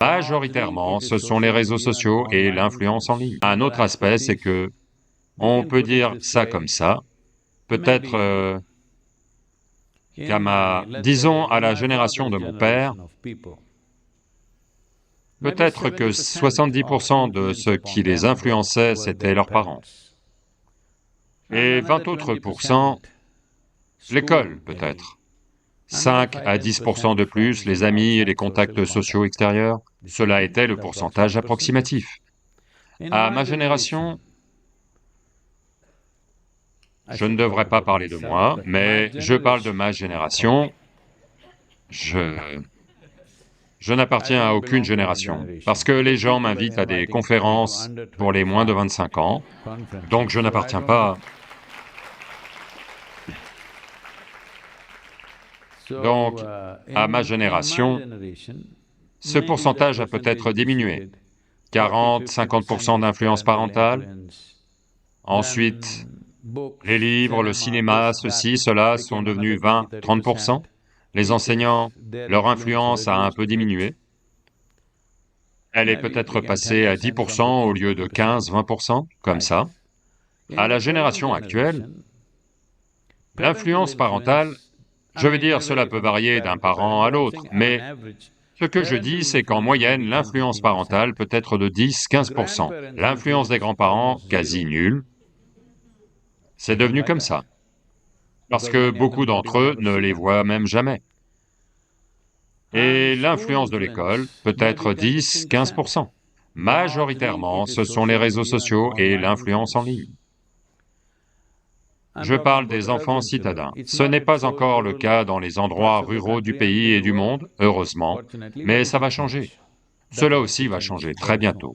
Majoritairement, ce sont les réseaux sociaux et l'influence en ligne. Un autre aspect, c'est que, on peut dire ça comme ça, peut-être disons à la génération de mon père, peut-être que 70% de ceux qui les influençaient, c'était leurs parents. Et 20 autres pourcents, l'école peut-être. 5 à 10% de plus, les amis et les contacts sociaux extérieurs, cela était le pourcentage approximatif. À ma génération, je ne devrais pas parler de moi, mais je parle de ma génération, je n'appartiens à aucune génération, parce que les gens m'invitent à des conférences pour les moins de 25 ans, donc je n'appartiens pas. Donc, à ma génération, ce pourcentage a peut-être diminué, 40-50% d'influence parentale, ensuite les livres, le cinéma, ceci, cela sont devenus 20-30%, les enseignants, leur influence a un peu diminué, elle est peut-être passée à 10% au lieu de 15-20%, comme ça. À la génération actuelle, l'influence parentale, je veux dire, cela peut varier d'un parent à l'autre, mais ce que je dis, c'est qu'en moyenne, l'influence parentale peut être de 10-15%. L'influence des grands-parents, quasi nulle. C'est devenu comme ça, parce que beaucoup d'entre eux ne les voient même jamais. Et l'influence de l'école peut être 10-15%. Majoritairement, ce sont les réseaux sociaux et l'influence en ligne. Je parle des enfants citadins. Ce n'est pas encore le cas dans les endroits ruraux du pays et du monde, heureusement, mais ça va changer. Cela aussi va changer très bientôt.